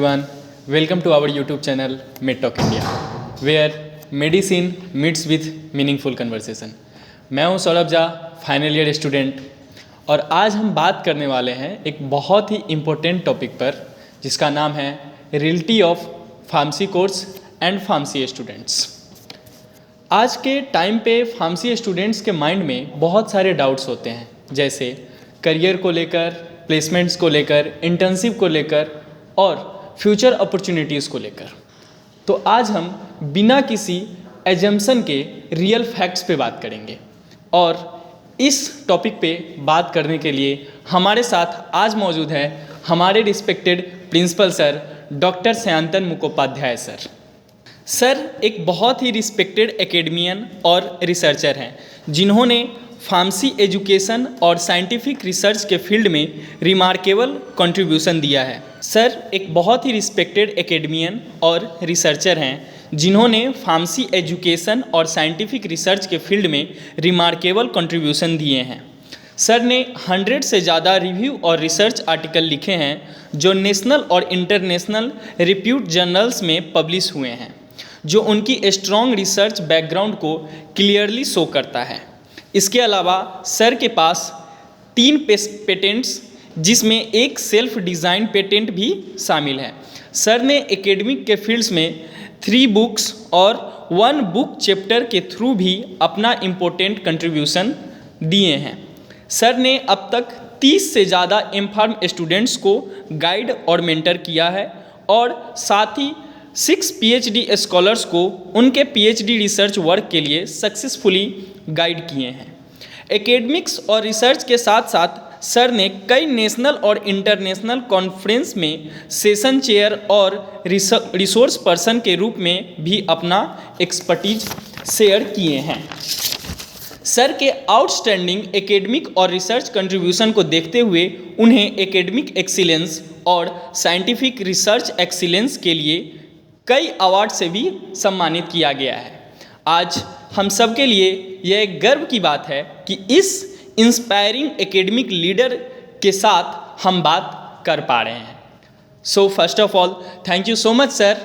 everyone. Welcome to our YouTube channel MedTalk India, where medicine meets with meaningful conversation. मैं हूं Saurabh Jha, final year student, और आज हम बात करने वाले हैं एक बहुत ही इम्पोर्टेंट टॉपिक पर जिसका नाम है reality of pharmacy course and pharmacy students. आज के टाइम पे फार्मेसी स्टूडेंट्स के माइंड में बहुत सारे डाउट्स होते हैं, जैसे करियर को लेकर, प्लेसमेंट्स को लेकर, इंटर्नशिप को लेकर और फ्यूचर अपॉर्चुनिटीज़ को लेकर। तो आज हम बिना किसी एजम्पशन के रियल फैक्ट्स पे बात करेंगे, और इस टॉपिक पे बात करने के लिए हमारे साथ आज मौजूद है हमारे respected principal sir doctor Sayantan Mukhopadhyay sir. Sir एक बहुत ही रिस्पेक्टेड एकेडमियन और रिसर्चर हैं जिन्होंने फार्मेसी एजुकेशन और साइंटिफिक रिसर्च के फील्ड में रिमार्केबल कंट्रीब्यूशन दिया है। सर एक बहुत ही रिस्पेक्टेड एकेडमियन और रिसर्चर हैं जिन्होंने फार्मेसी एजुकेशन और साइंटिफिक रिसर्च के फील्ड में रिमार्केबल कंट्रीब्यूशन दिए हैं। सर ने 100 से ज़्यादा रिव्यू और रिसर्च आर्टिकल लिखे हैं जो नेशनल और इंटरनेशनल रिप्यूट जर्नल्स में पब्लिश हुए हैं, जो उनकी स्ट्रॉन्ग रिसर्च बैकग्राउंड को क्लियरली शो करता है। इसके अलावा सर के पास 3 पेटेंट्स, जिसमें एक सेल्फ डिज़ाइन पेटेंट भी शामिल है। सर ने एकेडमिक के फील्ड्स में 3 बुक्स और 1 बुक चैप्टर के थ्रू भी अपना इम्पोर्टेंट कंट्रीब्यूशन दिए हैं। सर ने अब तक 30 से ज़्यादा एमफार्म स्टूडेंट्स को गाइड और मेंटर किया है, और साथ ही 6 PhD स्कॉलर्स को उनके PhD रिसर्च वर्क के लिए सक्सेसफुली गाइड किए हैं। एकेडमिक्स और रिसर्च के साथ साथ सर ने कई नेशनल और इंटरनेशनल कॉन्फ्रेंस में सेशन चेयर और रिसोर्स पर्सन के रूप में भी अपना एक्सपर्टीज शेयर किए हैं। सर के आउटस्टैंडिंग एकेडमिक और रिसर्च कंट्रीब्यूशन को देखते हुए उन्हें एकेडमिक एक्सीलेंस और साइंटिफिक रिसर्च एक्सीलेंस के लिए कई अवार्ड से भी सम्मानित किया गया है। आज हम सब के लिए यह एक गर्व की बात है कि इस इंस्पायरिंग एकेडमिक लीडर के साथ हम बात कर पा रहे हैं। So first of all, thank you so much sir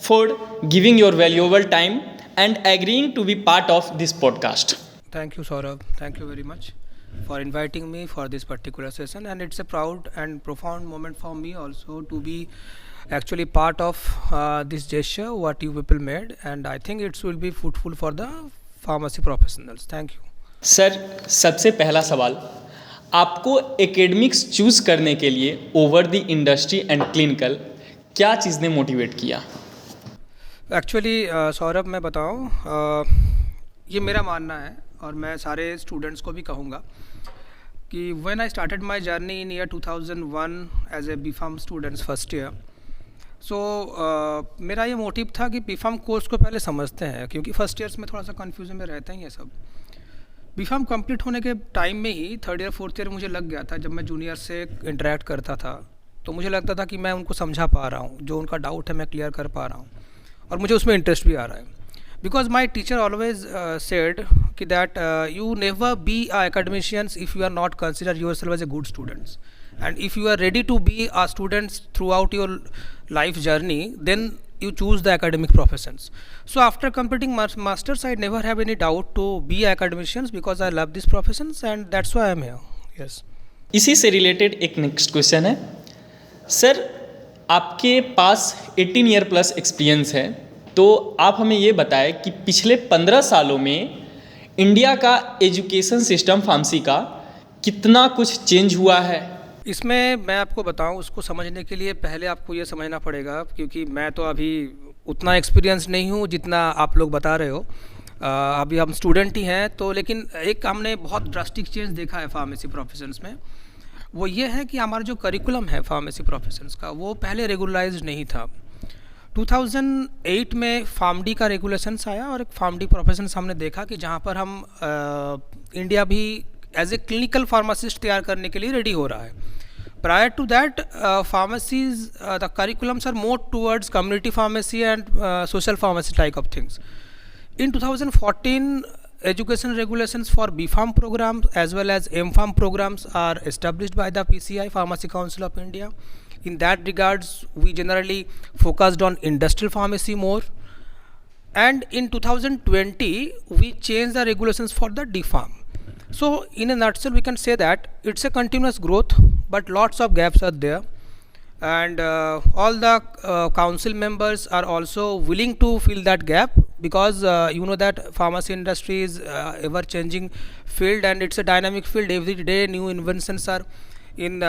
for giving your valuable time and agreeing to be part of this podcast. Thank you, Saurabh. Thank you very much for inviting me for this particular session, and it's a proud and profound moment for me also to be actually part of this gesture what you people made, and I think it will be fruitful for the pharmacy professionals. Thank you. Sir सबसे पहला सवाल, आपको academics choose करने के लिए over the industry and clinical क्या चीज़ ने motivate किया? एक्चुअली सौरभ मैं बताऊँ, ये मेरा मानना है और मैं सारे स्टूडेंट्स को भी कहूँगा कि when I started my journey in year 2001 as a B Pharm students first year, so मेरा ये मोटिव था कि बीफार्म कोर्स को पहले समझते हैं, क्योंकि फर्स्ट ईयर्स में थोड़ा सा कन्फ्यूजन में रहते हैं ये सब। बीफार्म कंप्लीट होने के टाइम में ही 3rd ईयर 4th ईयर मुझे लग गया था, जब मैं जूनियर से इंटरेक्ट करता था तो मुझे लगता था कि मैं उनको समझा पा रहा हूँ, जो उनका डाउट है मैं क्लियर कर पा रहा हूँ, और मुझे उसमें इंटरेस्ट भी आ रहा है। Because my teacher always said that you never be a academician if you are not consider yourself as a good student, and if you are ready to be a student throughout your life journey, then you choose the academic professions. So after completing masters, I never have any doubt to be academicians because I love these professions, and that's why I am here. Yes. इसी से related एक next question है sir, आपके पास 18 year plus experience है, तो आप हमें ये बताएं कि पिछले 15 सालों में इंडिया का एजुकेशन सिस्टम फार्मेसी का कितना कुछ चेंज हुआ है? इसमें मैं आपको बताऊं, उसको समझने के लिए पहले आपको ये समझना पड़ेगा, क्योंकि मैं तो अभी उतना एक्सपीरियंस नहीं हूँ जितना आप लोग बता रहे हो। अभी हम स्टूडेंट ही हैं, तो लेकिन एक हमने बहुत ड्रास्टिक चेंज देखा है फार्मेसी प्रोफेशंस में। वो ये है कि हमारा जो करिकुलम है फार्मेसी प्रोफेशंस का, वो पहले रेगुलराइज्ड नहीं था। 2008 में फार्मडी का रेगुलेशंस आया, और एक फार्मडी प्रोफेशंस हमने देखा कि जहाँ पर हम इंडिया भी एज ए क्लिनिकल फार्मासिस्ट तैयार करने के लिए रेडी हो रहा है। Prior to that pharmacies the curriculums are more towards community pharmacy and social pharmacy type of things. In 2014 education regulations for BPharm programs as well as MPharm programs are established by the PCI, Pharmacy Council of India. In that regards, we generally focused on industrial pharmacy more. And in 2020 we changed the regulations for the DPharm. So in a nutshell we can say that it's a continuous growth, but lots of gaps are there, and all the council members are also willing to fill that gap, because you know that pharmacy industry is ever changing field, and it's a dynamic field. Every day new inventions are in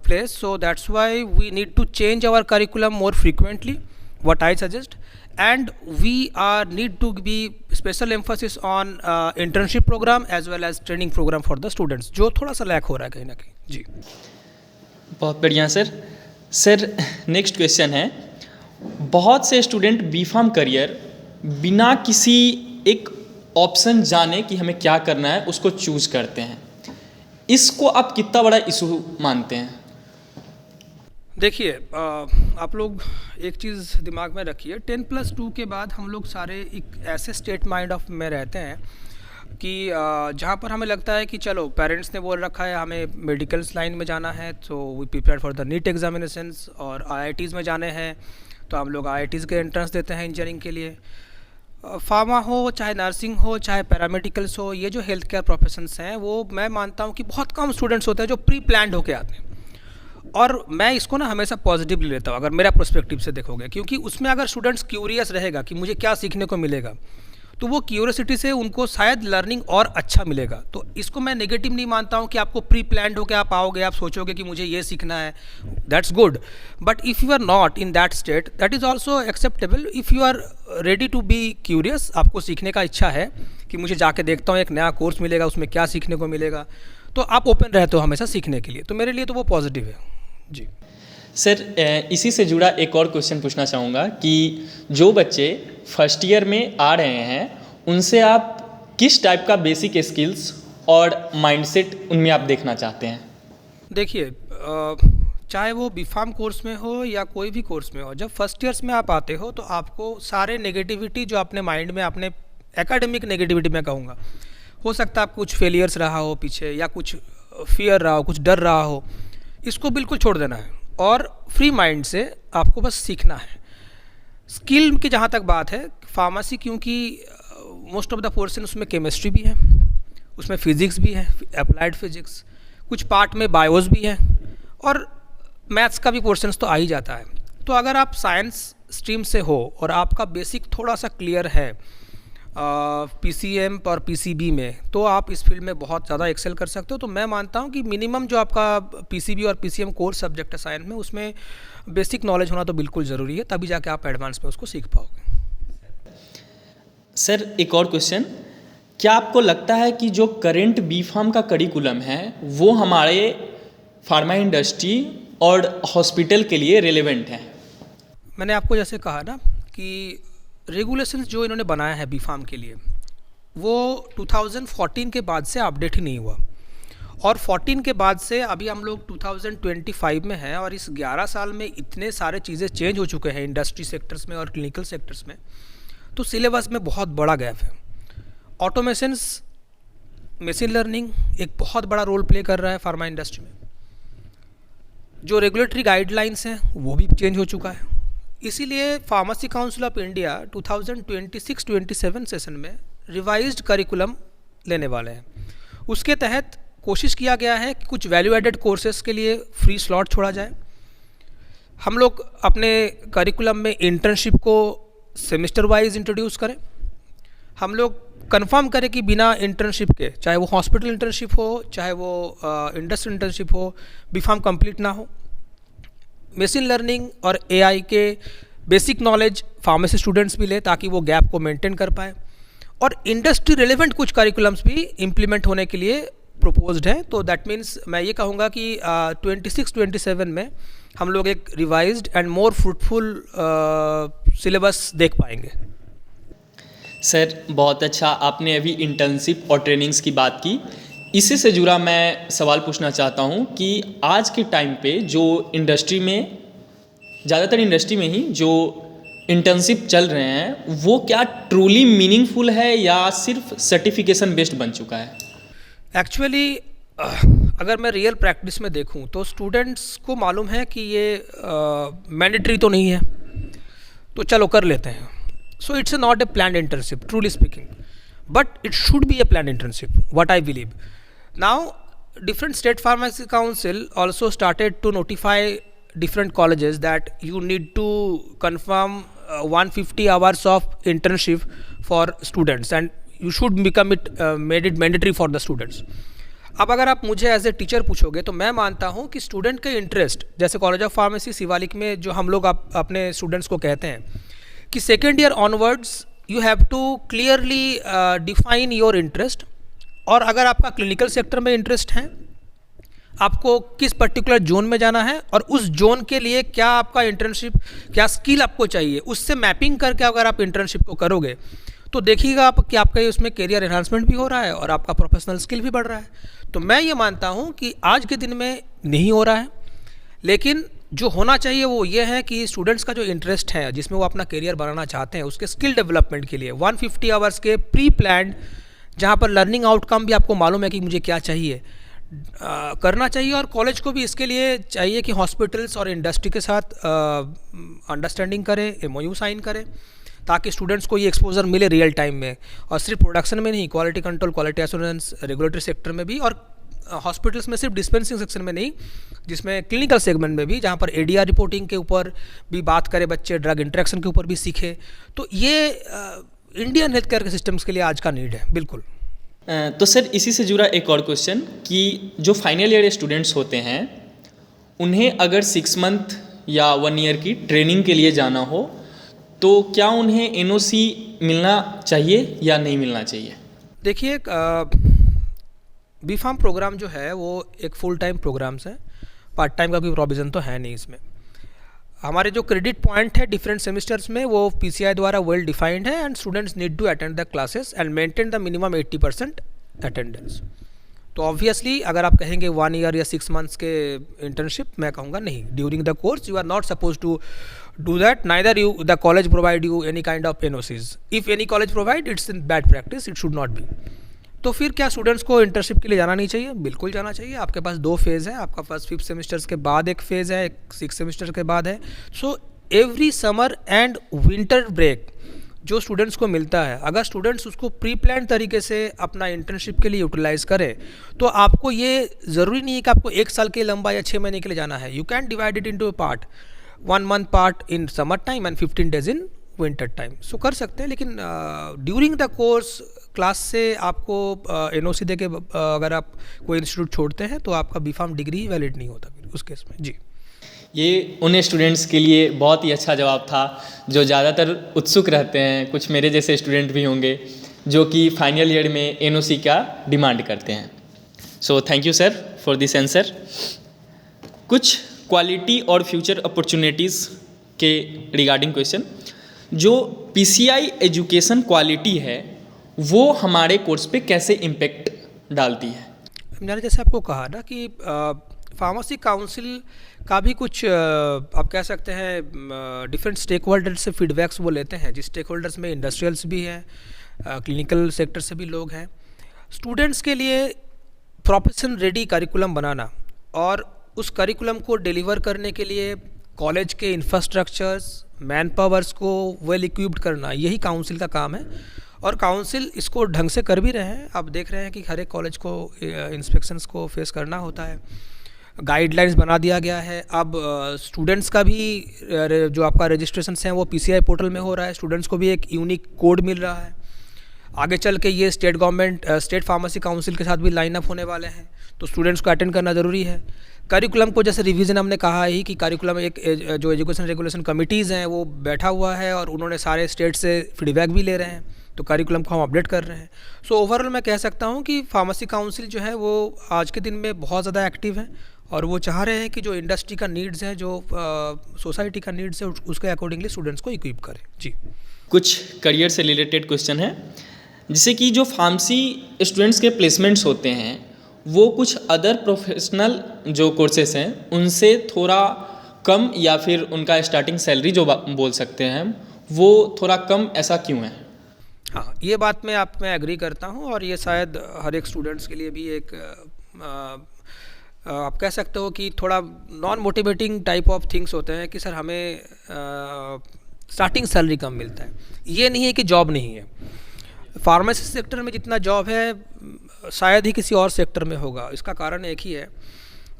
place, so that's why we need to change our curriculum more frequently, what I suggest. And we need to be special emphasis on internship program as well as training program for the students, जो थोड़ा सा lack हो रहा है कहीं ना कहीं जी। बहुत बढ़िया सर। सर नेक्स्ट क्वेश्चन है, बहुत से स्टूडेंट बीफार्म करियर बिना किसी एक ऑप्शन जाने कि हमें क्या करना है उसको चूज करते हैं, इसको आप कितना बड़ा इशू मानते हैं? देखिए, आप लोग एक चीज़ दिमाग में रखिए, 10+2 के बाद हम लोग सारे एक ऐसे स्टेट माइंड ऑफ में रहते हैं कि जहाँ पर हमें लगता है कि चलो पेरेंट्स ने बोल रखा है हमें मेडिकल्स लाइन में जाना है, तो we prepare for the NEET examinations, और आईआईटीज़ में जाने हैं तो हम लोग आईआईटीज़ के एंट्रेंस देते हैं इंजीनियरिंग के लिए। फार्मा हो, चाहे नर्सिंग हो, चाहे पैरामेडिकल्स हो, ये जो हेल्थ केयर प्रोफेशंस हैं वो मैं मानता हूँ कि बहुत कम स्टूडेंट्स होते हैं जो प्री प्लान्ड होके आते हैं, और मैं इसको ना हमेशा पॉजिटिवली लेता हूँ अगर मेरा पर्सपेक्टिव से देखोगे, क्योंकि उसमें अगर स्टूडेंट्स क्यूरियस रहेगा कि मुझे क्या सीखने को मिलेगा, तो वो क्यूरियोसिटी से उनको शायद लर्निंग और अच्छा मिलेगा। तो इसको मैं नेगेटिव नहीं मानता हूँ कि आपको प्री प्लान्ड होकर आप आओगे, आप सोचोगे कि मुझे ये सीखना है, that's good, but if you are not in that state, that is also acceptable. If you are ready to be curious, आपको सीखने का इच्छा है कि मुझे जाके देखता हूँ एक नया कोर्स मिलेगा, उसमें क्या सीखने को मिलेगा, तो आप ओपन रहते हो हमेशा सीखने के लिए, तो मेरे लिए तो वो पॉजिटिव है जी। सर इसी से जुड़ा एक और क्वेश्चन पूछना चाहूँगा कि जो बच्चे फर्स्ट ईयर में आ रहे हैं उनसे आप किस टाइप का बेसिक स्किल्स और माइंडसेट उनमें आप देखना चाहते हैं? देखिए, चाहे वो बीफार्म कोर्स में हो या कोई भी कोर्स में हो, जब फर्स्ट ईयर्स में आप आते हो तो आपको सारे नेगेटिविटी जो अपने माइंड में, अपने एकेडमिक नेगेटिविटी में कहूँगा, हो सकता है आप कुछ फेलियर्स रहा हो पीछे, या कुछ फियर रहा हो, कुछ डर रहा हो, इसको बिल्कुल छोड़ देना है और फ्री माइंड से आपको बस सीखना है। स्किल की जहाँ तक बात है, फार्मेसी क्योंकि मोस्ट ऑफ द पोर्शन उसमें केमिस्ट्री भी है, उसमें फिज़िक्स भी है, अप्लाइड फिज़िक्स, कुछ पार्ट में बायोस भी है, और मैथ्स का भी पोर्शन तो आ ही जाता है। तो अगर आप साइंस स्ट्रीम से हो और आपका बेसिक थोड़ा सा क्लियर है पीसीएम और पीसीबी में, तो आप इस फील्ड में बहुत ज़्यादा एक्सेल कर सकते हो। तो मैं मानता हूँ कि मिनिमम जो आपका पीसीबी और पीसीएम कोर सब्जेक्ट है साइंस में, उसमें बेसिक नॉलेज होना तो बिल्कुल ज़रूरी है, तभी जाके आप एडवांस में उसको सीख पाओगे। सर एक और क्वेश्चन, क्या आपको लगता है कि जो करेंट बीफार्म का करिकुलम है वो हमारे फार्मा इंडस्ट्री और हॉस्पिटल के लिए रेलेवेंट है? मैंने आपको जैसे कहा ना कि रेगुलेशंस जो इन्होंने बनाया है बीफार्म के लिए, वो 2014 के बाद से अपडेट ही नहीं हुआ, और 14 के बाद से अभी हम लोग 2025 में हैं, और इस 11 साल में इतने सारे चीज़ें चेंज हो चुके हैं इंडस्ट्री सेक्टर्स में और क्लिनिकल सेक्टर्स में, तो सिलेबस में बहुत बड़ा गैप है। ऑटोमेशंस, मशीन लर्निंग एक बहुत बड़ा रोल प्ले कर रहा है फार्मा इंडस्ट्री में। जो रेगुलेटरी गाइडलाइंस हैं वो भी चेंज हो चुका है, इसीलिए pharmacy council of India 2026-27 session में रिवाइज्ड करिकुलम लेने वाले हैं। उसके तहत कोशिश किया गया है कि कुछ वैल्यू एडेड कोर्सेज के लिए फ्री स्लॉट छोड़ा जाए। हम लोग अपने करिकुलम में इंटर्नशिप को सेमेस्टर वाइज इंट्रोड्यूस करें। हम लोग कंफर्म करें कि बिना इंटर्नशिप के, चाहे वो हॉस्पिटल इंटर्नशिप हो, चाहे वो इंडस्ट्री इंटर्नशिप हो, बीफार्म कंप्लीट ना हो। मशीन लर्निंग और एआई के बेसिक नॉलेज फार्मेसी स्टूडेंट्स भी ले, ताकि वो गैप को मेंटेन कर पाए, और इंडस्ट्री रिलेवेंट कुछ करिकुलम्स भी इम्प्लीमेंट होने के लिए प्रोपोज्ड हैं। तो दैट मीन्स मैं ये कहूँगा कि 26-27 में हम लोग एक revised and more fruitful syllabus देख पाएंगे। सर बहुत अच्छा, आपने अभी इंटर्नशिप और ट्रेनिंग्स की बात की। इसी से जुड़ा मैं सवाल पूछना चाहता हूँ कि आज के टाइम पे जो इंडस्ट्री में, ज़्यादातर इंडस्ट्री में ही जो इंटर्नशिप चल रहे हैं, वो क्या ट्रूली मीनिंगफुल है या सिर्फ सर्टिफिकेशन बेस्ड बन चुका है? एक्चुअली अगर मैं रियल प्रैक्टिस में देखूं तो स्टूडेंट्स को मालूम है कि ये मैंडेटरी तो नहीं है, तो चलो कर लेते हैं. सो it's not a plan internship truly speaking, but it should be A plan internship what I believe. Now different state pharmacy council also started to notify different colleges that you need to confirm 150 hours of internship for students and you should become it made it mandatory for the students. अब अगर आप मुझे as a teacher पूछोगे तो मैं मानता हूँ कि स्टूडेंट के इंटरेस्ट, जैसे कॉलेज ऑफ फार्मेसी शिवालिक में जो हम लोग अपने स्टूडेंट्स को कहते हैं कि second year onwards you have to clearly define your interest. और अगर आपका क्लिनिकल सेक्टर में इंटरेस्ट है, आपको किस पर्टिकुलर जोन में जाना है और उस जोन के लिए क्या आपका इंटर्नशिप, क्या स्किल आपको चाहिए, उससे मैपिंग करके अगर आप इंटर्नशिप को करोगे तो देखिएगा आप कि आपका उसमें करियर एनहांसमेंट भी हो रहा है और आपका प्रोफेशनल स्किल भी बढ़ रहा है. तो मैं ये मानता हूँ कि आज के दिन में नहीं हो रहा है, लेकिन जो होना चाहिए वो ये है कि स्टूडेंट्स का जो इंटरेस्ट है जिसमें वो अपना करियर बनाना चाहते हैं उसके स्किल डेवलपमेंट के लिए 150 आवर्स के प्री प्लान्ड, जहाँ पर लर्निंग आउटकम भी आपको मालूम है कि मुझे क्या चाहिए, करना चाहिए. और कॉलेज को भी इसके लिए चाहिए कि हॉस्पिटल्स और इंडस्ट्री के साथ अंडरस्टैंडिंग करे, MOU साइन करे, ताकि स्टूडेंट्स को ये एक्सपोजर मिले रियल टाइम में. और सिर्फ प्रोडक्शन में नहीं, quality control, quality assurance, regulatory sector में भी, और हॉस्पिटल्स में सिर्फ डिस्पेंसिंग सेक्शन में नहीं, जिसमें क्लिनिकल सेगमेंट में भी, जहाँ पर ADR रिपोर्टिंग के ऊपर भी बात करें बच्चे, ड्रग इंटरेक्शन के ऊपर भी सीखे. तो ये इंडियन हेल्थ केयर के सिस्टम्स के लिए आज का नीड है. बिल्कुल. तो सर इसी से जुड़ा एक और क्वेश्चन कि जो फाइनल ईयर स्टूडेंट्स होते हैं उन्हें अगर 6 मंथ या 1 ईयर की ट्रेनिंग के लिए जाना हो तो क्या उन्हें NOC मिलना चाहिए या नहीं मिलना चाहिए? देखिए, B.Pharm प्रोग्राम जो है वो एक फुल टाइम प्रोग्राम्स है, पार्ट टाइम का कोई प्रोविज़न तो है नहीं इसमें. हमारे जो क्रेडिट पॉइंट है डिफरेंट सेमिस्टर्स में वो PCI द्वारा वेल डिफाइंड है and students need to attend the classes and maintain the minimum 80% attendance. तो ऑब्वियसली अगर आप कहेंगे 1 ईयर या 6 मंथ्स के इंटर्नशिप, मैं कहूँगा नहीं. During the course you are not suppose to do that, neither you the college provide you any kind of NOCs. If any college provide, it's in bad practice, it should not be. तो फिर क्या students को internship के लिए जाना नहीं चाहिए? बिल्कुल जाना चाहिए. आपके पास 2 फेज़ है, आपका फर्स्ट 5 सेमेस्टर्स के बाद एक फ़ेज़ है, एक 6 सेमेस्टर के बाद है. So every summer and winter break जो स्टूडेंट्स को मिलता है, अगर स्टूडेंट्स उसको प्री प्लान तरीके से अपना इंटर्नशिप के लिए यूटिलाइज़ करें तो आपको ये ज़रूरी नहीं है कि आपको 1 साल के लंबा या 6 महीने के लिए जाना है. You can divide it into a part, 1 month part in summer time and 15 days in winter time. So कर सकते हैं, लेकिन ड्यूरिंग द कोर्स क्लास से आपको NOC दे के अगर आप कोई इंस्टीट्यूट छोड़ते हैं तो आपका B.Pharm डिग्री वैलिड नहीं होता फिर उस केस में. जी, ये उन स्टूडेंट्स के लिए बहुत ही अच्छा जवाब था जो ज़्यादातर उत्सुक रहते हैं. कुछ मेरे जैसे स्टूडेंट भी होंगे जो कि फाइनल ईयर में NOC का डिमांड करते हैं. So thank you sir for this answer. कुछ क्वालिटी और फ्यूचर अपॉर्चुनिटीज़ के रिगार्डिंग क्वेश्चन. जो PCI एजुकेशन क्वालिटी है वो हमारे कोर्स पे कैसे इम्पेक्ट डालती है? मैंने जैसे आपको कहा ना कि फार्मेसी काउंसिल का भी कुछ आप कह सकते हैं डिफरेंट स्टेक होल्डर्स से फीडबैक्स वो लेते हैं, जिस स्टेक होल्डर्स में इंडस्ट्रियल्स भी हैं, क्लिनिकल सेक्टर से भी लोग हैं. स्टूडेंट्स के लिए प्रोफेशन रेडी करिकुलम बनाना और उस करिकुलम को डिलीवर करने के लिए कॉलेज के इंफ्रास्ट्रक्चर्स, मैन पावर्स को वेल इक्विप्ड करना, यही काउंसिल का काम है. और काउंसिल इसको ढंग से कर भी रहे हैं. आप देख रहे हैं कि हर एक कॉलेज को इंस्पेक्शंस को फेस करना होता है, गाइडलाइंस बना दिया गया है. अब स्टूडेंट्स का भी जो आपका रजिस्ट्रेशन है वो PCI पोर्टल में हो रहा है. स्टूडेंट्स को भी एक यूनिक कोड मिल रहा है. आगे चल के ये स्टेट फार्मेसी काउंसिल के साथ भी लाइन अप होने वाले हैं, तो स्टूडेंट्स को अटेंड करना ज़रूरी है. करिकुलम को जैसे रिवीजन हमने कहा ही कि करिकुलम एक जो एजुकेशन रेगुलेशन कमिटीज़ हैं वो बैठा हुआ है और उन्होंने सारे स्टेट से फीडबैक भी ले रहे हैं, तो करिकुलम को हम अपडेट कर रहे हैं. सो ओवरऑल मैं कह सकता हूँ कि फार्मेसी काउंसिल जो है वो आज के दिन में बहुत ज़्यादा एक्टिव है और वो चाह रहे हैं कि जो इंडस्ट्री का नीड्स है, जो सोसाइटी का नीड्स है, उसके अकॉर्डिंगली स्टूडेंट्स को इक्विप करें. जी, कुछ करियर से रिलेटेड क्वेश्चन है, जैसे कि जो फार्मेसी स्टूडेंट्स के प्लेसमेंट्स होते हैं वो कुछ अदर प्रोफेशनल जो कोर्सेस हैं उनसे थोड़ा कम या फिर उनका स्टार्टिंग सैलरी जो बोल सकते हैं वो थोड़ा कम, ऐसा क्यों है? हाँ, ये बात मैं एग्री करता हूँ और ये शायद हर एक स्टूडेंट्स के लिए भी एक आप कह सकते हो कि थोड़ा non motivating type of things होते हैं कि सर हमें स्टार्टिंग सैलरी कम मिलता है। ये नहीं है कि जॉब नहीं है, फार्मेसी सेक्टर में जितना जॉब है शायद ही किसी और सेक्टर में होगा। इसका कारण एक ही है,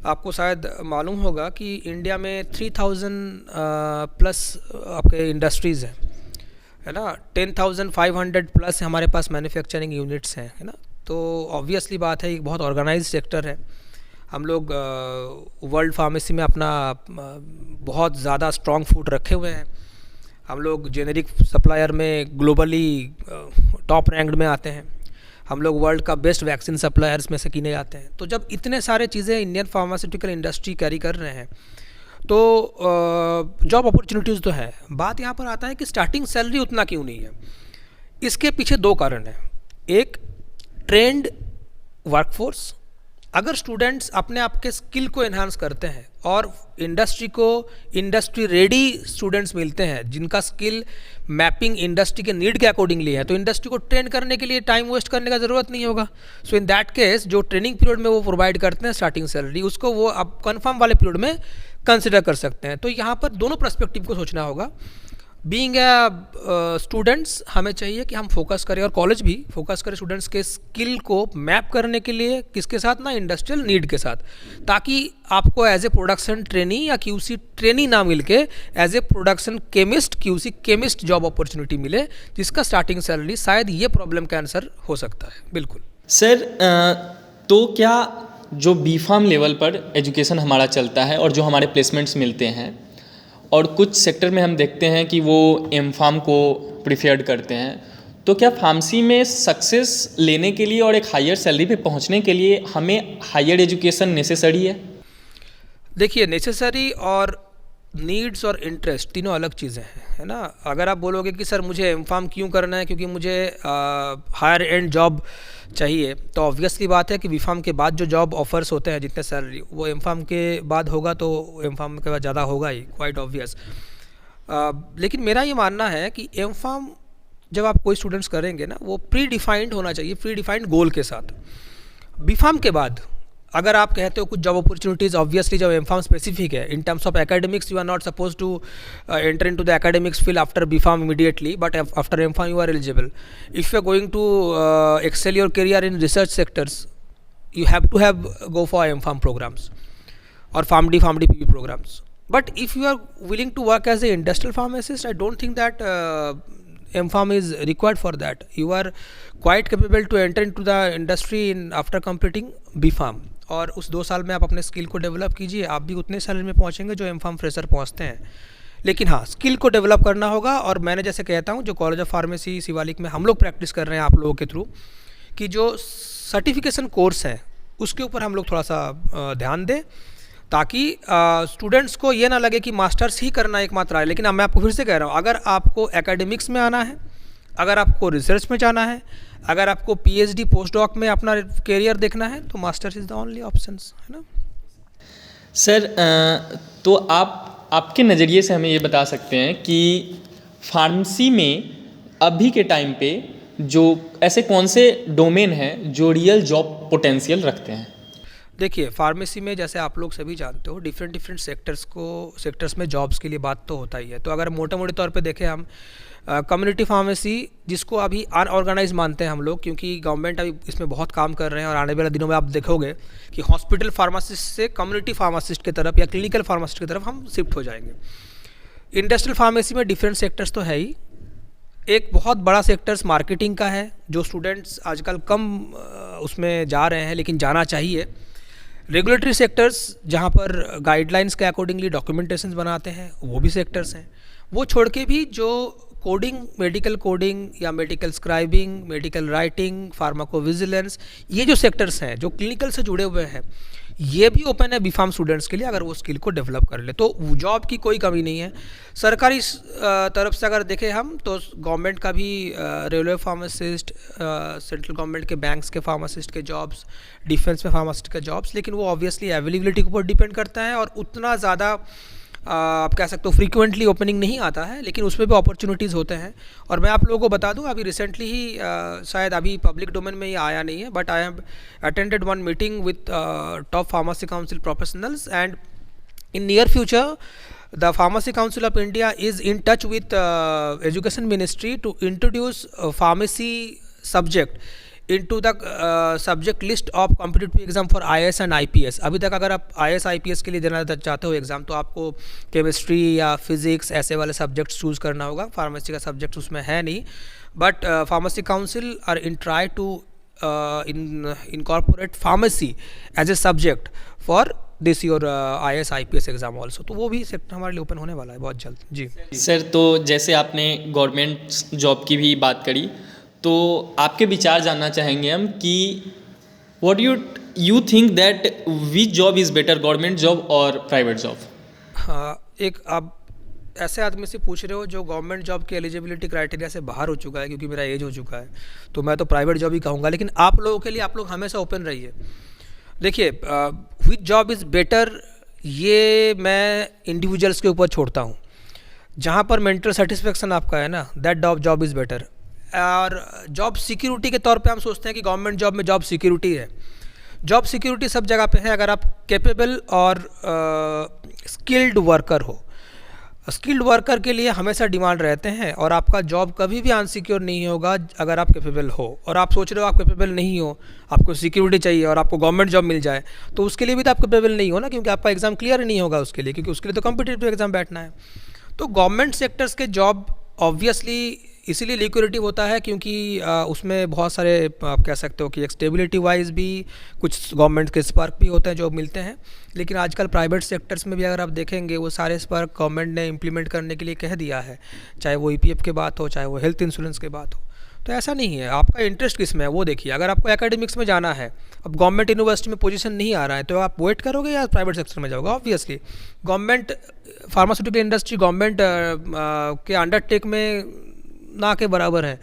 आपको शायद मालूम होगा कि इंडिया में 3000 प्लस आपके इंडस्ट्रीज़ हैं, है ना। 10,500 प्लस हमारे पास मैन्युफैक्चरिंग यूनिट्स हैं, है ना। तो ऑब्वियसली बात है, ये बहुत ऑर्गेनाइज्ड सेक्टर है। हम लोग वर्ल्ड फार्मेसी में अपना बहुत ज़्यादा स्ट्रॉन्ग फुट रखे हुए हैं। हम लोग जेनेरिक सप्लायर में ग्लोबली टॉप रैंक में आते हैं। हम लोग वर्ल्ड का बेस्ट वैक्सीन सप्लायर्स में से गिने जाते हैं। तो जब इतने सारे चीज़ें इंडियन फार्मास्यूटिकल इंडस्ट्री कैरी कर रहे हैं तो जॉब अपॉर्चुनिटीज़ तो है। बात यहाँ पर आता है कि स्टार्टिंग सैलरी उतना क्यों नहीं है। इसके पीछे दो कारण हैं। एक, ट्रेंड वर्कफोर्स। अगर स्टूडेंट्स अपने आप के स्किल को एनहांस करते हैं और इंडस्ट्री रेडी स्टूडेंट्स मिलते हैं जिनका स्किल मैपिंग इंडस्ट्री के नीड के अकॉर्डिंगली है, तो इंडस्ट्री को ट्रेन करने के लिए टाइम वेस्ट करने का ज़रूरत नहीं होगा। सो इन दैट केस जो ट्रेनिंग पीरियड में वो प्रोवाइड करते हैं स्टार्टिंग सैलरी, उसको वो अब कन्फर्म वाले पीरियड में कंसिडर कर सकते हैं। तो यहाँ पर दोनों पर्सपेक्टिव को सोचना होगा। बीइंग स्टूडेंट्स हमें चाहिए कि हम फोकस करें, और कॉलेज भी फोकस करे स्टूडेंट्स के स्किल को मैप करने के लिए, किसके साथ ना, इंडस्ट्रियल नीड के साथ, ताकि आपको एज ए प्रोडक्शन ट्रेनी या क्यूसी ट्रेनी ना मिल के as a production chemist, QC chemist job opportunity मिले, जिसका स्टार्टिंग सैलरी शायद ये प्रॉब्लम का आंसर हो सकता है। बिल्कुल सर, तो क्या जो बी फार्म लेवल पर एजुकेशन हमारा चलता है और जो हमारे प्लेसमेंट्स मिलते हैं, और कुछ सेक्टर में हम देखते हैं कि वो एम फार्म को प्रिफर्ड करते हैं, तो क्या फार्मेसी में सक्सेस लेने के लिए और एक हायर सैलरी पे पहुंचने के लिए हमें हायर एजुकेशन नेसेसरी है? देखिए, नेसेसरी और नीड्स और इंटरेस्ट तीनों अलग चीज़ें हैं, है ना। अगर आप बोलोगे कि सर मुझे एम फार्म क्यों करना है क्योंकि मुझे हायर एंड जॉब चाहिए, तो ऑब्वियसली बात है कि बी फार्म के बाद जो जॉब ऑफर्स होते हैं जितने सैलरी, वो एम फार्म के बाद होगा, तो एम फार्म के बाद ज़्यादा होगा ही, क्वाइट ऑब्वियस। लेकिन मेरा ये मानना है कि एम फार्म जब आप कोई स्टूडेंट्स करेंगे ना, वो प्री डिफाइंड होना चाहिए, प्री डिफाइंड गोल के साथ। बी फार्म के बाद अगर आप कहते हो कुछ जॉब अपॉर्चुनिटीज़, ऑब्वियसली जब एम फार्म स्पेसिफिक है in terms of academics, you are not suppose to enter in to the academics field after B pharm immediately, but after M pharm you are eligible. If you are going to excel your career in research sectors, you have to have go for M.Pharm programs or PharmD PPP programs. But if you are willing to work as a industrial pharmacist, I don't think that M.Pharm is required for that. You are quite capable to enter into the industry in after completing B.Pharm. और उस 2 साल में आप अपने skill को develop कीजिए, आप भी उतने सैलरी में पहुँचेंगे जो M.Pharm फ्रेशर पहुँचते हैं। लेकिन हाँ, स्किल को डेवलप करना होगा। और मैंने जैसे कहता हूँ, जो कॉलेज ऑफ फार्मेसी शिवालिक में हम लोग प्रैक्टिस कर रहे हैं आप लोगों के थ्रू, कि जो सर्टिफिकेशन कोर्स है उसके ऊपर हम लोग थोड़ा सा ध्यान दें, ताकि स्टूडेंट्स को ये ना लगे कि मास्टर्स ही करना एकमात्र है। लेकिन अब मैं आपको फिर से कह रहा हूँ, अगर आपको एकेडमिक्स में आना है, अगर आपको रिसर्च में जाना है, अगर आपको पीएचडी पोस्ट डॉक में अपना करियर देखना है, तो masters is the only options, है ना। सर, तो आपके नज़रिए से हमें ये बता सकते हैं कि फार्मेसी में अभी के टाइम पे जो ऐसे कौन से डोमेन हैं जो रियल जॉब पोटेंशियल रखते हैं? देखिए, फार्मेसी में जैसे आप लोग सभी जानते हो, डिफरेंट सेक्टर्स में जॉब्स के लिए बात तो होता ही है। तो अगर मोटे तौर पे देखें हम, कम्युनिटी फार्मेसी, जिसको अभी अनऑर्गेनाइज मानते हैं हम लोग, क्योंकि गवर्नमेंट अभी इसमें बहुत काम कर रहे हैं, और आने वाले दिनों में आप देखोगे कि हॉस्पिटल फार्मासिस्ट से कम्युनिटी फार्मासिस्ट की तरफ या क्लिनिकल फार्मासिस्ट की तरफ हम शिफ्ट हो जाएंगे। इंडस्ट्रियल फार्मेसी में डिफरेंट सेक्टर्स तो है ही। एक बहुत बड़ा सेक्टर्स मार्केटिंग का है, जो स्टूडेंट्स आजकल कम उसमें जा रहे हैं, लेकिन जाना चाहिए। रेगुलेटरी सेक्टर्स, जहाँ पर गाइडलाइंस के अकॉर्डिंगली डॉक्यूमेंटेशंस बनाते हैं, वो भी सेक्टर्स हैं। वो छोड़ के भी जो कोडिंग, मेडिकल कोडिंग या medical scribing, medical writing, pharmacovigilance, ये जो सेक्टर्स हैं जो क्लिनिकल से जुड़े हुए हैं, ये भी ओपन है बी.फार्म स्टूडेंट्स के लिए, अगर वो स्किल को डेवलप कर ले। तो जॉब की कोई कमी नहीं है। सरकारी तरफ से अगर देखें हम, तो गवर्नमेंट का भी रेलवे फार्मासिस्ट, सेंट्रल गवर्नमेंट के बैंक्स के फार्मासिस्ट के जॉब्स, डिफेंस में फार्मासिस्ट के जॉब्स, लेकिन वो ऑब्वियसली अवेलेबिलिटी के ऊपर डिपेंड करता है, और उतना ज़्यादा आप कह सकते हो फ्रीक्वेंटली ओपनिंग नहीं आता है, लेकिन उसमें भी अपॉर्चुनिटीज़ होते हैं। और मैं आप लोगों को बता दूं, अभी रिसेंटली ही शायद अभी पब्लिक डोमेन में ये आया नहीं है, but I have attended one meeting with top pharmacy council professionals, and in near future the Pharmacy Council of India is in touch with Education Ministry to introduce pharmacy subject into the subject list of competitive exam for IAS and IPS। अभी तक अगर आप IAS IPS के लिए देना चाहते हो exam, तो आपको केमिस्ट्री या फिज़िक्स ऐसे वाले सब्जेक्ट चूज़ करना होगा। फार्मेसी का सब्जेक्ट उसमें है नहीं, but pharmacy council are in try to incorporate pharmacy as a subject for this your IAS IPS exam also. तो वो भी सेक्टर हमारे लिए ओपन होने वाला है बहुत जल्द। जी सर, तो जैसे आपने गवर्नमेंट जॉब की भी बात करी, तो आपके विचार जानना चाहेंगे हम कि what you think that which job is better, government job और प्राइवेट जॉब? हाँ, एक आप ऐसे आदमी से पूछ रहे हो जो गवर्नमेंट जॉब के एलिजिबिलिटी क्राइटेरिया से बाहर हो चुका है, क्योंकि मेरा एज हो चुका है, तो मैं तो प्राइवेट जॉब ही कहूँगा। लेकिन आप लोगों के लिए आप लोग हमेशा ओपन रहिए। देखिए, विच जॉब इज़ बेटर ये मैं इंडिविजुअल्स के ऊपर छोड़ता हूँ। जहाँ पर मेंटल सेटिस्फेक्शन आपका है ना, दैट जॉब इज़ बेटर। और जॉब सिक्योरिटी के तौर पे हम सोचते हैं कि गवर्नमेंट जॉब में जॉब सिक्योरिटी है। जॉब सिक्योरिटी सब जगह पे है अगर आप कैपेबल और स्किल्ड वर्कर हो। स्किल्ड वर्कर के लिए हमेशा डिमांड रहते हैं, और आपका जॉब कभी भी अनसिक्योर नहीं होगा अगर आप कैपेबल हो। और आप सोच रहे हो आप कैपेबल नहीं हो, आपको सिक्योरिटी चाहिए और आपको गवर्नमेंट जॉब मिल जाए, तो उसके लिए भी तो आप कैपेबल नहीं हो ना, क्योंकि आपका एग्ज़ाम क्लियर नहीं होगा उसके लिए, क्योंकि उसके लिए तो कॉम्पिटिटिव एग्ज़ाम बैठना है। तो गवर्नमेंट सेक्टर्स के जॉब ऑब्वियसली इसीलिए लिक्विडिटी होता है क्योंकि उसमें बहुत सारे आप कह सकते हो कि एक स्टेबिलिटी वाइज भी कुछ गवर्नमेंट के स्पार्क भी होते हैं जो मिलते हैं। लेकिन आजकल प्राइवेट सेक्टर्स में भी अगर आप देखेंगे वो सारे स्पार्क गवर्नमेंट ने इम्प्लीमेंट करने के लिए कह दिया है, चाहे वो EPF की बात हो, चाहे वो हेल्थ इंश्योरेंस की बात हो। तो ऐसा नहीं है, आपका इंटरेस्ट किस में है वो देखिए। अगर आपको एकेडमिक्स में जाना है, अब गवर्नमेंट यूनिवर्सिटी में पोजीशन नहीं आ रहा है, तो आप वेट करोगे या प्राइवेट सेक्टर में जाओगे? Obviously government pharmaceutical industry government के अंडरटेक में ना के बराबर है।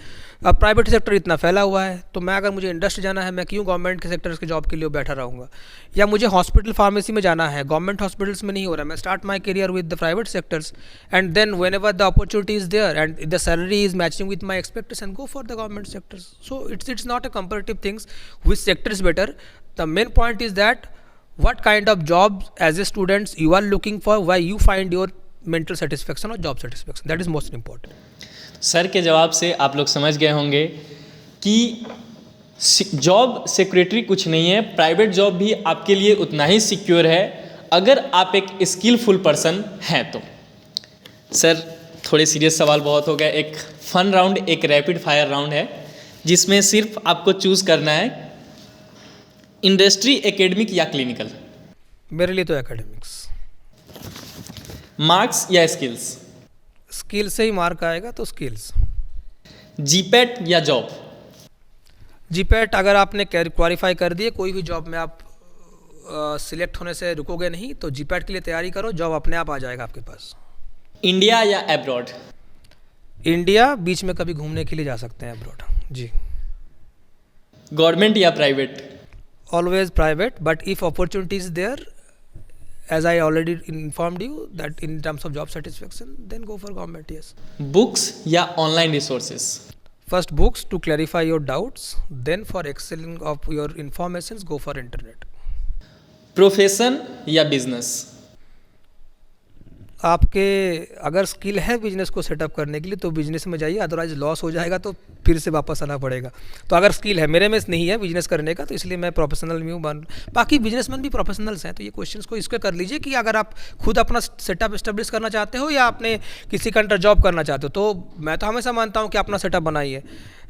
अब प्राइवेट सेक्टर इतना फैला हुआ है, तो मैं अगर मुझे इंडस्ट्री जाना है, मैं क्यों गवर्नमेंट के सेक्टर्स के जॉब के लिए बैठा रहूँगा? या मुझे हॉस्पिटल फार्मेसी में जाना है, गवर्नमेंट हॉस्पिटल्स में नहीं हो रहा है, मैं start my career with the private sectors, and then whenever the opportunity is there and the salary is matching with my expectation, go for the government sectors. So it's not a comparative things which sector is better. The main point is that what kind of jobs as a students you are looking for, why you find your mental satisfaction or job satisfaction, that is most important। Sir के जवाब से आप लोग समझ गए होंगे कि job security कुछ नहीं है, प्राइवेट जॉब भी आपके लिए उतना ही सिक्योर है अगर आप एक स्किलफुल पर्सन हैं तो। सर, थोड़े सीरियस सवाल बहुत हो गए, एक फन राउंड, एक रैपिड फायर राउंड है जिसमें सिर्फ आपको चूज़ करना है इंडस्ट्री, एकेडमिक या क्लिनिकल। मेरे लिए तो एकेडमिक्स। मार्क्स या स्किल्स? स्किल से ही मार्क आएगा, तो स्किल्स। जीपैट या जॉब? जीपैट अगर आपने क्वालिफाई कर दिए कोई भी जॉब में, आप सिलेक्ट होने से रुकोगे नहीं, तो जीपैट के लिए तैयारी करो, जॉब अपने आप आ जाएगा आपके पास। इंडिया या एब्रॉड? इंडिया, बीच में कभी घूमने के लिए जा सकते हैं एब्रॉड। जी। गवर्नमेंट या private? Always private, but if opportunity is there, as I already informed you that in terms of job satisfaction, then go for government, yes। Books या online resources? First books to clarify your doubts, then for excelling of your informations, go for internet। Profession या business? आपके अगर skill है business को setup करने के लिए तो बिजनेस में जाइए, अदरवाइज लॉस हो जाएगा तो फिर से वापस आना पड़ेगा। तो अगर स्किल है, मेरे में नहीं है बिजनेस करने का, तो इसलिए मैं प्रोफेशनल में हूँ। बाकी बिजनेसमैन भी प्रोफेशनल्स हैं, तो ये क्वेश्चंस को इसके कर लीजिए कि अगर आप खुद अपना सेटअप इस्टेब्लिश करना चाहते हो या अपने किसी का अंडर जॉब करना चाहते हो, तो मैं तो हमेशा मानता हूँ कि अपना सेटअप बनाइए,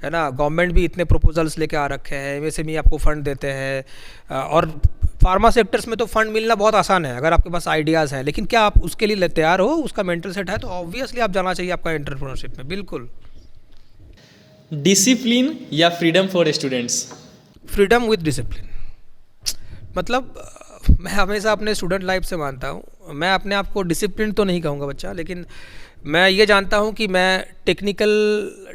है ना। गवर्नमेंट भी इतने प्रपोजल्स लेके आ रखे हैं, वैसे भी आपको फंड देते हैं, और फार्मा सेक्टर्स में तो फंड मिलना बहुत आसान है अगर आपके पास आइडियाज़ हैं। लेकिन क्या आप उसके लिए तैयार हो, उसका मेंटल सेट है, तो ऑब्वियसली आप जाना चाहिए आपका एंटरप्रेन्योरशिप में। बिल्कुल। डिसिप्लिन या freedom for students? Freedom with discipline. मतलब मैं हमेशा अपने स्टूडेंट लाइफ से मानता हूँ, मैं अपने आप को डिसिप्लिन तो नहीं कहूँगा बच्चा, लेकिन मैं ये जानता हूँ कि मैं टेक्निकल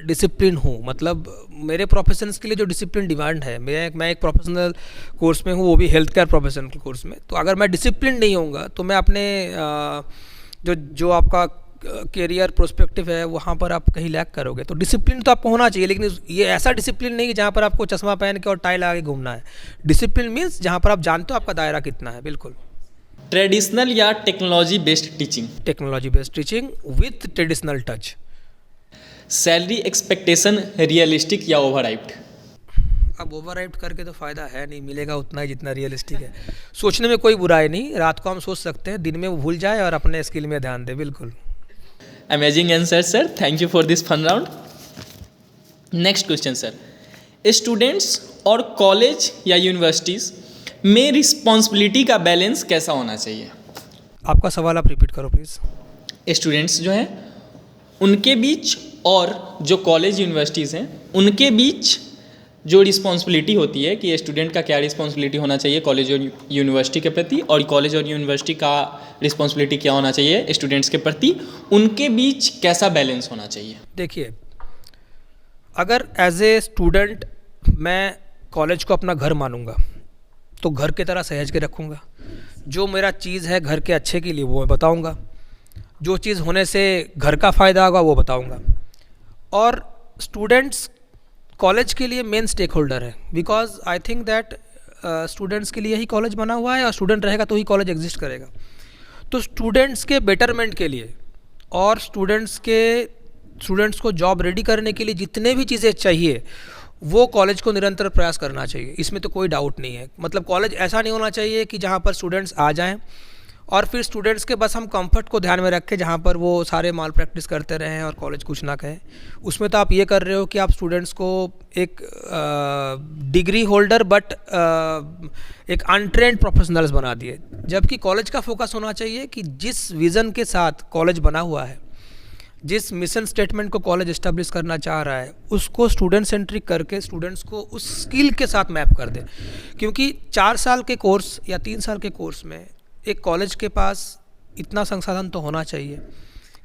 डिसिप्लिन हूँ। मतलब मेरे प्रोफेशंस के लिए जो डिसिप्लिन डिमांड है, मैं एक प्रोफेशनल कोर्स में हूँ, वो भी हेल्थ केयर प्रोफेशनल कोर्स में। तो अगर मैं डिसिप्लिन नहीं होऊंगा तो मैं अपने जो आपका करियर प्रोस्पेक्टिव है वहाँ पर आप कहीं लैक करोगे। तो डिसिप्लिन तो आपको होना चाहिए, लेकिन ये ऐसा डिसिप्लिन नहीं कि जहाँ पर आपको चश्मा पहन के और टाई लगा के घूमना है। डिसिप्लिन मीन्स जहाँ पर आप जानते हो आपका दायरा कितना है। बिल्कुल। ट्रेडिशनल या technology based teaching? Technology based teaching with traditional touch. Salary expectation realistic या ओवरहाइप्ड? अब ओवरराइड करके तो फ़ायदा है नहीं, मिलेगा उतना ही जितना रियलिस्टिक है। सोचने में कोई बुराई नहीं, रात को हम सोच सकते हैं, दिन में वो भूल जाए और अपने स्किल में ध्यान दे। बिल्कुल। Amazing answer sir, thank you for this fun round. Next question sir, students और कॉलेज या यूनिवर्सिटीज़ में रिस्पॉन्सिबिलिटी का बैलेंस कैसा होना चाहिए? आपका सवाल आप रिपीट करो प्लीज़। स्टूडेंट्स जो हैं उनके बीच और जो कॉलेज यूनिवर्सिटीज़ हैं उनके बीच जो रिस्पॉन्सिबिलिटी होती है कि स्टूडेंट का क्या रिस्पॉन्सिबिलिटी होना चाहिए कॉलेज और यूनिवर्सिटी के प्रति, और कॉलेज और यूनिवर्सिटी का रिस्पॉन्सिबिलिटी क्या होना चाहिए स्टूडेंट्स के प्रति, उनके बीच कैसा बैलेंस होना चाहिए? देखिए, अगर एज ए स्टूडेंट मैं कॉलेज को अपना घर मानूंगा तो घर की तरह सहेज के रखूँगा। जो मेरा चीज़ है घर के अच्छे के लिए वो मैं बताऊँगा, जो चीज़ होने से घर का फ़ायदा होगा वो बताऊँगा। और स्टूडेंट्स कॉलेज के लिए मेन स्टेक होल्डर है, because I think that students के लिए ही कॉलेज बना हुआ है और स्टूडेंट रहेगा तो ही कॉलेज एग्जिस्ट करेगा। तो स्टूडेंट्स के बेटरमेंट के लिए और स्टूडेंट्स को जॉब रेडी करने के लिए जितने भी चीज़ें चाहिए वो कॉलेज को निरंतर प्रयास करना चाहिए, इसमें तो कोई डाउट नहीं है। मतलब कॉलेज ऐसा नहीं होना चाहिए कि जहाँ पर स्टूडेंट्स आ जाएं और फिर स्टूडेंट्स के बस हम कंफर्ट को ध्यान में रखें, जहाँ पर वो सारे माल प्रैक्टिस करते रहें और कॉलेज कुछ ना कहें। उसमें तो आप ये कर रहे हो कि आप स्टूडेंट्स को एक डिग्री होल्डर बट एक अनट्रेंड प्रोफेशनल्स बना दिए, जबकि कॉलेज का फोकस होना चाहिए कि जिस विज़न के साथ कॉलेज बना हुआ है, जिस मिशन स्टेटमेंट को कॉलेज इस्टेब्लिश करना चाह रहा है, उसको स्टूडेंट सेंट्रिक करके स्टूडेंट्स को उस स्किल के साथ मैप कर दे। क्योंकि 4 साल के कोर्स या 3 साल के कोर्स में एक कॉलेज के पास इतना संसाधन तो होना चाहिए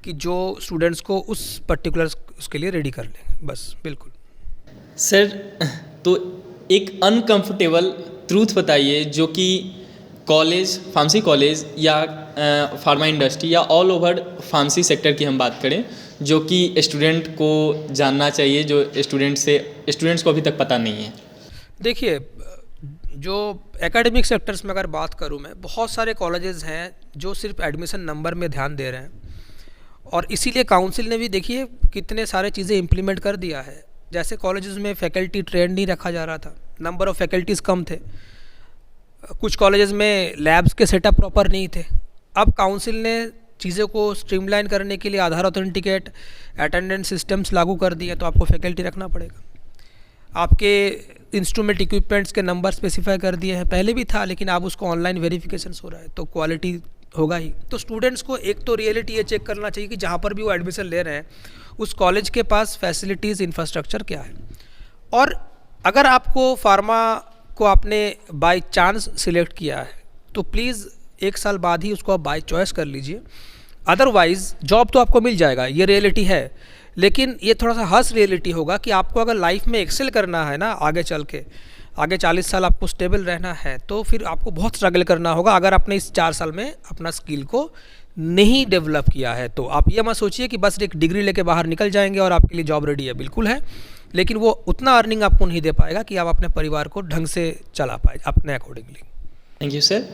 कि जो स्टूडेंट्स को उस पर्टिकुलर उसके लिए रेडी कर लें। बस। बिल्कुल सर, तो एक अनकंफर्टेबल ट्रूथ बताइए जो कि कॉलेज, फार्मेसी कॉलेज या फार्मा इंडस्ट्री या ऑल ओवर फार्मेसी सेक्टर की हम बात करें, जो कि स्टूडेंट को जानना चाहिए, जो स्टूडेंट्स को अभी तक पता नहीं है। देखिए, जो एकेडमिक सेक्टर्स में अगर बात करूं मैं, बहुत सारे कॉलेजेस हैं जो सिर्फ एडमिशन नंबर में ध्यान दे रहे हैं, और इसीलिए काउंसिल ने भी देखिए कितने सारे चीज़ें इम्प्लीमेंट कर दिया है। जैसे कॉलेजेस में फैकल्टी ट्रेंड नहीं रखा जा रहा था, नंबर ऑफ़ फैकल्टीज़ कम थे, कुछ कॉलेजेस में लैब्स के सेटअप प्रॉपर नहीं थे। अब काउंसिल ने चीज़ों को स्ट्रीमलाइन करने के लिए आधार ऑथेंटिकेट अटेंडेंस सिस्टम्स लागू कर दिए, तो आपको फैकल्टी रखना पड़ेगा। आपके इंस्ट्रूमेंट इक्विपमेंट्स के नंबर स्पेसिफाई कर दिए हैं, पहले भी था लेकिन अब उसको ऑनलाइन वेरिफिकेशन हो रहा है, तो क्वालिटी होगा ही। तो स्टूडेंट्स को एक तो रियलिटी ये चेक करना चाहिए कि जहाँ पर भी वो एडमिशन ले रहे हैं उस कॉलेज के पास फैसिलिटीज़, इंफ्रास्ट्रक्चर क्या है। और अगर आपको फार्मा को आपने बाय चांस सिलेक्ट किया है तो प्लीज़ 1 साल बाद ही उसको आप बाय चॉइस कर लीजिए, अदरवाइज़ जॉब तो आपको मिल जाएगा, ये रियलिटी है। लेकिन ये थोड़ा सा हर्श रियलिटी होगा कि आपको अगर लाइफ में एक्सेल करना है ना, आगे चल के आगे 40 साल आपको स्टेबल रहना है, तो फिर आपको बहुत स्ट्रगल करना होगा अगर आपने इस 4 साल में अपना स्किल को नहीं डेवलप किया है। तो आप ये मत सोचिए कि बस एक डिग्री लेके बाहर निकल जाएंगे और आपके लिए जॉब रेडी है। बिल्कुल है, लेकिन वो उतना अर्निंग आपको नहीं दे पाएगा कि आप अपने परिवार को ढंग से चला पाए अपने accordingly. Thank you sir.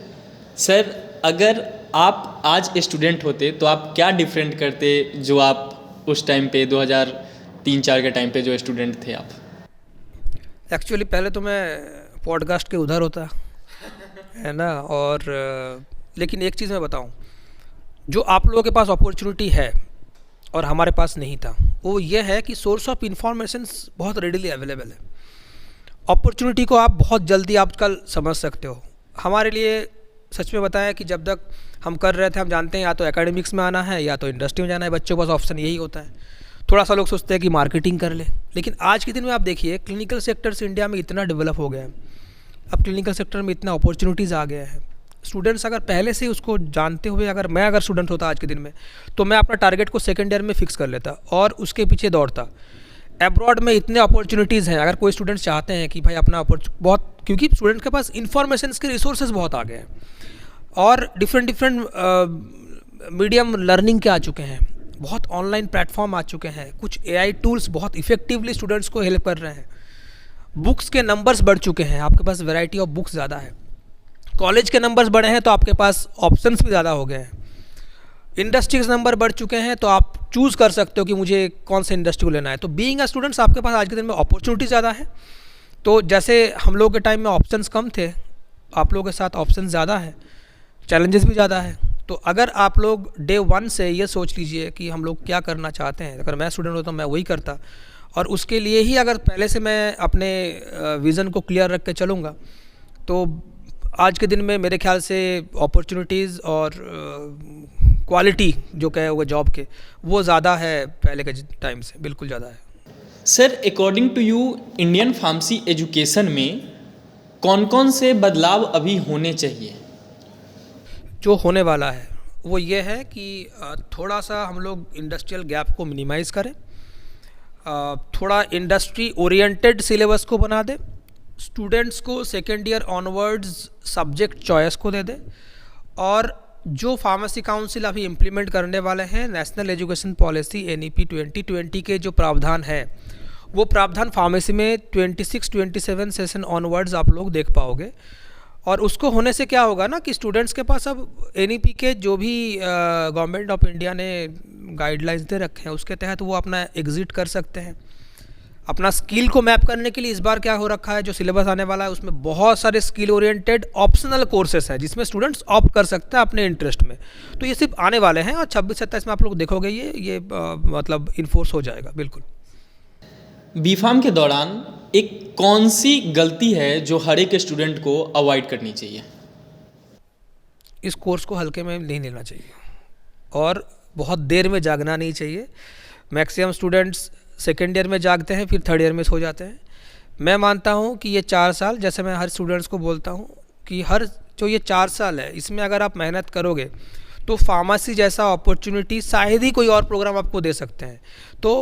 Sir, अगर आप आज स्टूडेंट होते तो आप क्या डिफरेंट करते जो आप उस टाइम पे 2003-4 के टाइम पे जो स्टूडेंट थे आप? एक्चुअली पहले तो मैं पॉडकास्ट के उधर होता है ना, और लेकिन एक चीज़ मैं बताऊं, जो आप लोगों के पास अपॉर्चुनिटी है और हमारे पास नहीं था, वो ये है कि सोर्स ऑफ इंफॉर्मेशन बहुत रेडिली अवेलेबल है। अपॉर्चुनिटी को आप बहुत जल्दी आजकल समझ सकते हो। हमारे लिए सच में बताया कि जब तक हम कर रहे थे, हम जानते हैं या तो एकेडमिक्स में आना है या तो इंडस्ट्री में जाना है, बच्चों के पास ऑप्शन यही होता है। थोड़ा सा लोग सोचते हैं कि मार्केटिंग कर ले, लेकिन आज के दिन में आप देखिए क्लिनिकल सेक्टर्स इंडिया में इतना डेवलप हो गया है, अब क्लिनिकल सेक्टर में इतना अपॉर्चुनिटीज़ आ गया है। स्टूडेंट्स अगर पहले से उसको जानते हुए, अगर स्टूडेंट होता आज के दिन में, तो मैं अपना टारगेट को सेकेंड ईयर में फिक्स कर लेता और उसके पीछे दौड़ता। एब्रॉड में इतने अपॉर्चुनिटीज़ हैं, अगर कोई स्टूडेंट्स चाहते हैं कि भाई अपना बहुत, क्योंकि स्टूडेंट के पास इंफॉर्मेशन के रिसोर्सेज बहुत आ गए हैं और डिफरेंट मीडियम लर्निंग के आ चुके हैं, बहुत ऑनलाइन प्लेटफॉर्म आ चुके हैं, कुछ AI टूल्स बहुत इफ़ेक्टिवली स्टूडेंट्स को हेल्प कर रहे हैं, बुक्स के नंबर्स बढ़ चुके हैं, आपके पास वैरायटी ऑफ बुक्स ज़्यादा है, कॉलेज के नंबर्स बढ़े हैं तो आपके पास ऑप्शंस भी ज़्यादा हो गए हैं, इंडस्ट्री के नंबर बढ़ चुके हैं तो आप चूज़ कर सकते हो कि मुझे कौन से इंडस्ट्री को लेना है। तो बीइंग अ स्टूडेंट्स आपके पास आज के दिन में अपॉर्चुनिटी ज़्यादा है। तो जैसे हम लोगों के टाइम में ऑप्शंस कम थे, आप लोगों के साथ ऑप्शंस ज़्यादा है, चैलेंजेस भी ज़्यादा है। तो अगर आप लोग डे 1 से ये सोच लीजिए कि हम लोग क्या करना चाहते हैं, अगर मैं स्टूडेंट होता तो मैं वही करता, और उसके लिए ही अगर पहले से मैं अपने विज़न को क्लियर रख के चलूँगा तो आज के दिन में मेरे ख्याल से अपॉर्चुनिटीज़ और क्वालिटी जो कहे हुए जॉब के वो ज़्यादा है पहले के टाइम से, बिल्कुल ज़्यादा है। Sir, according to you Indian pharmacy education में कौन कौन से बदलाव अभी होने चाहिए? जो होने वाला है वो ये है कि थोड़ा सा हम लोग इंडस्ट्रियल गैप को मिनिमाइज़ करें, थोड़ा इंडस्ट्री ओरिएंटेड सिलेबस को बना दे, स्टूडेंट्स को second year onwards subject choice को दे दे, और जो फार्मेसी काउंसिल अभी इम्प्लीमेंट करने वाले हैं नेशनल एजुकेशन पॉलिसी NEP 2020 के जो प्रावधान है वो प्रावधान फार्मेसी में 26-27 सेशन ऑनवर्ड्स आप लोग देख पाओगे। और उसको होने से क्या होगा ना कि स्टूडेंट्स के पास अब NEP के जो भी गवर्नमेंट ऑफ इंडिया ने गाइडलाइंस दे रखे हैं उसके तहत वो अपना एग्जिट कर सकते हैं। अपना स्किल को मैप करने के लिए इस बार क्या हो रखा है, जो सिलेबस आने वाला है उसमें बहुत सारे स्किल ओरिएंटेड ऑप्शनल कोर्सेस हैं जिसमें स्टूडेंट्स ऑप्ट कर सकते हैं अपने इंटरेस्ट में। तो ये सिर्फ आने वाले हैं और 26-27 में आप लोग देखोगे ये मतलब इन्फोर्स हो जाएगा बिल्कुल। बीफार्म के दौरान एक कौन सी गलती है जो हर एक स्टूडेंट को अवॉइड करनी चाहिए? इस कोर्स को हल्के में नहीं लेना चाहिए और बहुत देर में जागना नहीं चाहिए। मैक्सिमम स्टूडेंट्स सेकेंड ईयर में जागते हैं, फिर थर्ड ईयर में सो जाते हैं। मैं मानता हूँ कि ये 4 साल, जैसे मैं हर स्टूडेंट्स को बोलता हूँ कि हर जो ये 4 साल है इसमें अगर आप मेहनत करोगे तो फार्मेसी जैसा अपॉर्चुनिटी शायद ही कोई और प्रोग्राम आपको दे सकते हैं। तो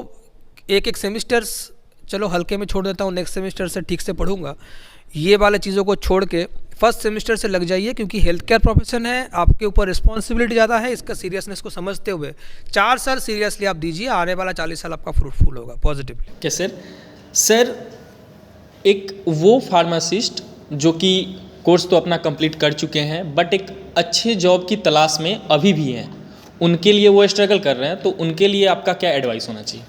एक सेमिस्टर्स चलो हल्के में छोड़ देता हूँ, नेक्स्ट सेमिस्टर से ठीक से पढ़ूंगा, ये वाले चीज़ों को छोड़ के फर्स्ट सेमिस्टर से लग जाइए, क्योंकि हेल्थ केयर प्रोफेशन है, आपके ऊपर रिस्पॉन्सिबिलिटी ज़्यादा है। इसका सीरियसनेस को समझते हुए 4 साल सीरियसली आप दीजिए, आने वाला 40 साल आपका फ्रूटफुल होगा पॉजिटिवली। क्या सर एक वो फार्मासिस्ट जो कि कोर्स तो अपना कंप्लीट कर चुके हैं बट एक अच्छे जॉब की तलाश में अभी भी हैं, उनके लिए वो स्ट्रगल कर रहे हैं, तो उनके लिए आपका क्या एडवाइस होना चाहिए?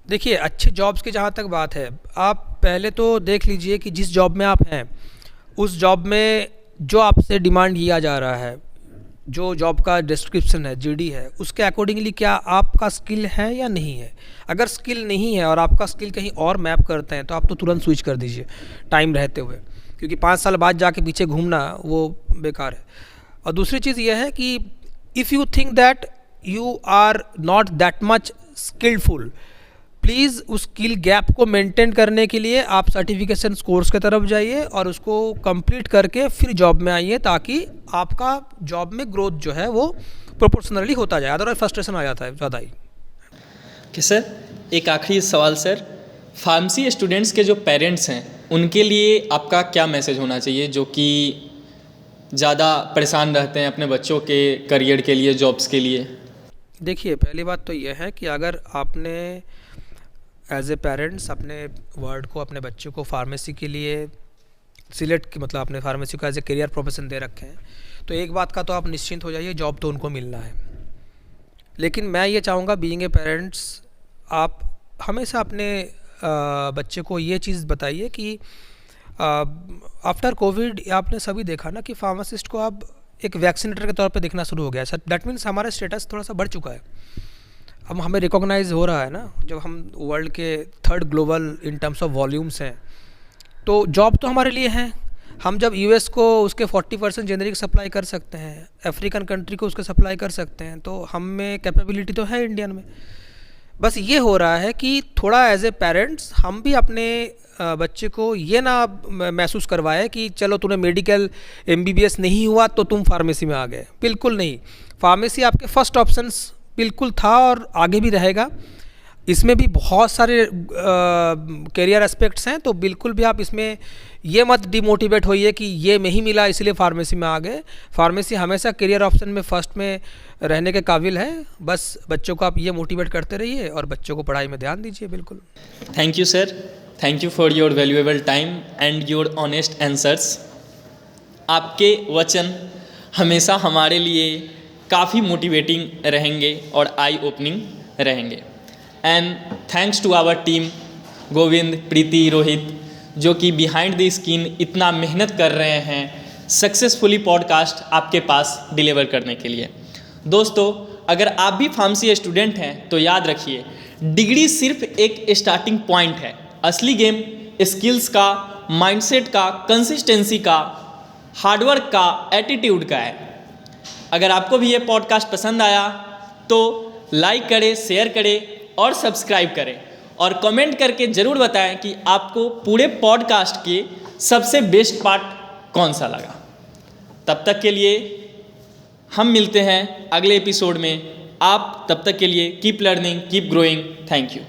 देखिए, अच्छे जॉब्स की जहाँ तक बात है, आप पहले तो देख लीजिए कि जिस जॉब में आप हैं उस जॉब में जो आपसे डिमांड किया जा रहा है, जो जॉब का डिस्क्रिप्शन है, GD है, उसके अकॉर्डिंगली क्या आपका स्किल है या नहीं है। अगर स्किल नहीं है और आपका स्किल कहीं और मैप करते हैं तो आप तो तुरंत स्विच कर दीजिए टाइम रहते हुए, क्योंकि 5 साल बाद जाके पीछे घूमना वो बेकार है। और दूसरी चीज़ ये है कि if you think that you are not that much skillful, please उस स्किल गैप को मेंटेन करने के लिए आप सर्टिफिकेशन कोर्स की तरफ जाइए और उसको कंप्लीट करके फिर जॉब में आइए, ताकि आपका जॉब में ग्रोथ जो है वो प्रोपोर्शनली होता जाए, अदरवाइज फ्रस्ट्रेशन आ जाता है ज़्यादा ही। कि सर एक आखिरी सवाल सर, फार्मेसी स्टूडेंट्स के जो पेरेंट्स हैं उनके लिए आपका क्या मैसेज होना चाहिए, जो कि ज़्यादा परेशान रहते हैं अपने बच्चों के करियर के लिए, जॉब्स के लिए? देखिए, पहली बात तो यह है कि अगर आपने एज ए पेरेंट्स अपने वर्ड को, अपने बच्चे को फार्मेसी के लिए सिलेक्ट, मतलब अपने फार्मेसी को एज ए करियर प्रोफेशन दे रखे हैं, तो एक बात का तो आप निश्चिंत हो जाइए, जॉब तो उनको मिलना है। लेकिन मैं ये चाहूँगा बीइंग ए पेरेंट्स, आप हमेशा अपने बच्चे को ये चीज़ बताइए कि आफ्टर कोविड आपने सभी देखा ना कि फार्मासिस्ट को अब एक वैक्सीनेटर के तौर पे देखना शुरू हो गया है। दैट मीन्स हमारा स्टेटस थोड़ा सा बढ़ चुका है, अब हमें रिकॉग्नाइज हो रहा है ना, जब हम वर्ल्ड के 3rd global in terms of volumes हैं, तो जॉब तो हमारे लिए है। हम जब US को उसके 40% जेनरिक सप्लाई कर सकते हैं, अफ्रीकन कंट्री को उसके सप्लाई कर सकते हैं, तो हम में कैपेबिलिटी तो है इंडियन में। बस ये हो रहा है कि थोड़ा एज ए पेरेंट्स हम भी अपने बच्चे को ये ना महसूस करवाए कि चलो तूने मेडिकल MBBS नहीं हुआ तो तुम फार्मेसी में आ गए। बिल्कुल नहीं, फार्मेसी आपके फर्स्ट ऑप्शंस बिल्कुल था और आगे भी रहेगा। इसमें भी बहुत सारे करियर एस्पेक्ट्स हैं, तो बिल्कुल भी आप इसमें ये मत डिमोटिवेट होइए कि ये नहीं मिला इसलिए फार्मेसी में आ गए। फार्मेसी हमेशा करियर ऑप्शन में फर्स्ट में रहने के काबिल है। बस बच्चों को आप ये मोटिवेट करते रहिए और बच्चों को पढ़ाई में ध्यान दीजिए। बिल्कुल। Thank you sir, thank you for your valuable time and your honest answers. आपके वचन हमेशा हमारे लिए काफ़ी मोटिवेटिंग रहेंगे और आई ओपनिंग रहेंगे। And thanks to our team, Govind, Preeti, Rohit, जो कि बिहाइंड द स्क्रीन इतना मेहनत कर रहे हैं सक्सेसफुली पॉडकास्ट आपके पास डिलीवर करने के लिए। दोस्तों, अगर आप भी फार्मेसी स्टूडेंट हैं तो याद रखिए, डिग्री सिर्फ एक स्टार्टिंग पॉइंट है। असली गेम स्किल्स का, माइंडसेट का, कंसिस्टेंसी का, हार्डवर्क का, एटीट्यूड का है। अगर आपको भी ये पॉडकास्ट पसंद आया तो लाइक करें, शेयर करें और सब्सक्राइब करें, और कमेंट करके ज़रूर बताएं कि आपको पूरे पॉडकास्ट के सबसे बेस्ट पार्ट कौन सा लगा। तब तक के लिए हम मिलते हैं अगले एपिसोड में। आप तब तक के लिए keep learning, keep growing. Thank you.